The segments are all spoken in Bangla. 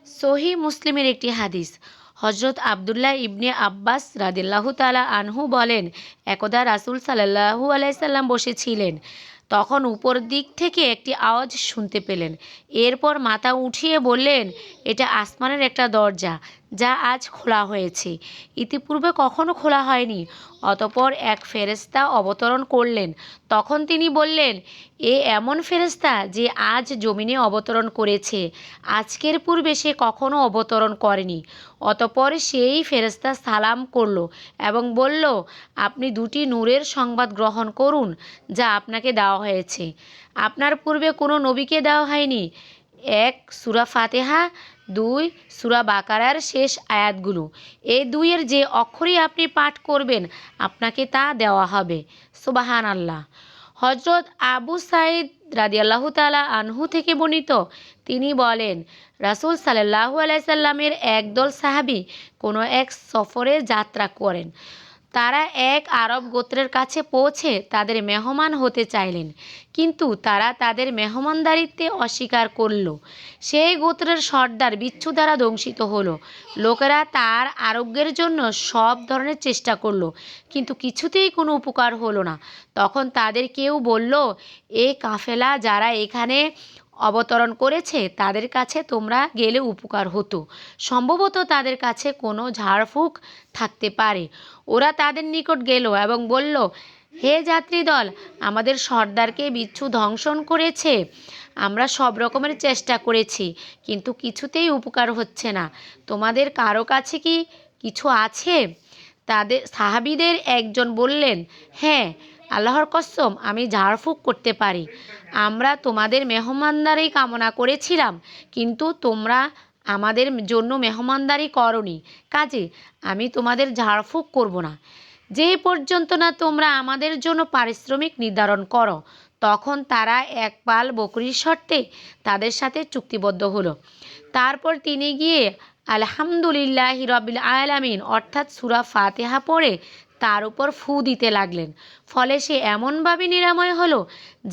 সহি মুসলিমের একটি হাদিস। হজরত আবদুল্লাহ ইবনে আব্বাস রাদিয়াল্লাহু তাআলা আনহু বলেন, একদা রাসূল সাল্লাল্লাহু আলাইহি সাল্লাম বসেছিলেন। তখন উপর দিক থেকে একটি আওয়াজ শুনতে পেলেন। এরপর মাথা উঠিয়ে বললেন, এটা আসমানের একটা দরজা, যা আজ খোলা হয়েছে, ইতিপূর্বে কখনো খোলা হয়নি। অতঃপর এক ফেরেশতা অবতরণ করলেন। তখন তিনি বললেন, এ এমন ফেরেশতা যে আজ জমিনে অবতরণ করেছে, আজকের পূর্বে সে কখনো অবতরণ করেনি। অতঃপর সেই ফেরেশতা সালাম করল এবং বলল, আপনি দুটি নূরের সংবাদ গ্রহণ করুন যা আপনাকে দেওয়া হয়েছে, আপনার পূর্বে কোনো নবীকে দেওয়া হয়নি। এক, সূরা ফাতিহা। দুই, সূরা বাকারার শেষ আয়াতগুলো। এই দুইয়ের যে অক্ষরই আপনি পাঠ করবেন, আপনাকে তা দেওয়া হবে। সুবহানাল্লাহ। হজরত আবু সাঈদ রাদিয়াল্লাহু তাআলা আনহু থেকে বর্ণিত, তিনি বলেন, রাসূল সাল্লাল্লাহু আলাইহি সাল্লামের একদল সাহাবী কোনো এক সফরে যাত্রা করেন। তারা এক আরব গোত্রের কাছে পৌঁছে তাদের মেহমান হতে চাইলেন, কিন্তু তারা তাদের মেহমানদারিত্বে অস্বীকার করল। সেই গোত্রের সর্দার বিচ্ছু দ্বারা দংশিত হলো। লোকেরা তার আরোগ্যের জন্য সব ধরনের চেষ্টা করলো, কিন্তু কিছুতেই কোনো উপকার হলো না। তখন তাদের কেউ বলল, এই কাফেলা যারা এখানে অবতরণ করেছে, তাদের কাছে তোমরা গেলে উপকার হতো। সম্ভবত তাদের কাছে কোনো ঝাড়ফুঁক থাকতে পারে। ওরা তাদের নিকট গেল এবং বলল, হে যাত্রী দল, আমাদের সর্দারকে বিচ্ছু দংশন করেছে। আমরা সব রকমের চেষ্টা করেছি, কিন্তু কিছুতেই উপকার হচ্ছে না। তোমাদের কারো কাছে কি কিছু আছে? তাদের সাহাবীদের একজন বললেন, হ্যাঁ, আল্লাহর কসম, আমি ঝাড়ফুঁক করতে পারি। আমরা তোমাদের মেহমানদারি কামনা করেছিলাম, কিন্তু তোমরা আমাদের জন্য মেহমানদারি করনি, কাজে আমি তোমাদের ঝাড়ফুঁক করব না, যে পর্যন্ত না তোমরা আমাদের জন্য পারিশ্রমিক নির্ধারণ করো। তখন তারা এক পাল বকরির শর্তে তাদের সাথে চুক্তিবদ্ধ হলো। তারপর তিনি গিয়ে আলহামদুলিল্লাহি রাব্বিল আলামিন অর্থাৎ সূরা ফাতিহা পড়ে তার উপর ফু দিতে লাগলেন। ফলে সে এমনভাবে নিরাময় হলো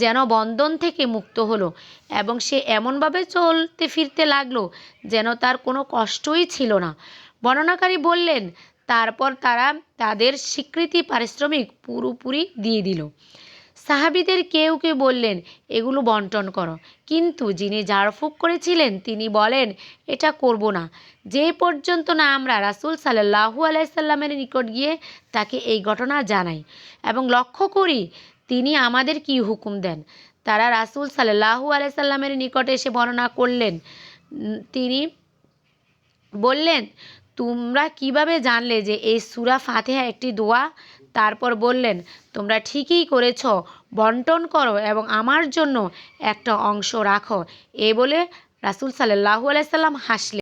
যেন বন্ধন থেকে মুক্ত হলো, এবং সে এমনভাবে চলতে ফিরতে লাগলো যেন তার কোনো কষ্টই ছিল না। বর্ণনাকারী বললেন, তারপর তারা তাদের স্বীকৃতি পারিশ্রমিক পুরোপুরি দিয়ে দিল। সাহাবীদের কেউ কেউ বললেন, এগুলো বন্টন করো, কিন্তু যিনি ঝাড়ফুঁক করেছিলেন তিনি বলেন, এটা করব না, যে পর্যন্ত না আমরা রাসূল সাল্লাল্লাহু আলাইহি সাল্লামের নিকট গিয়ে তাকে এই ঘটনা জানাই এবং লক্ষ্য করি তিনি আমাদের কি হুকুম দেন। তারা রাসূল সাল্লাল্লাহু আলাইহি সাল্লামের নিকট এসে বর্ণনা করলেন। তিনি বললেন, তোমরা কিভাবে জানলে যে এই সূরা ফাতিহা একটি দোয়া? তারপর বললেন, তোমরা ঠিকই করেছ, বন্টন করো এবং আমার জন্য একটা অংশ রাখো। এ বলে রাসূল সাল্লাল্লাহু আলাইহি সাল্লাম হাসলেন।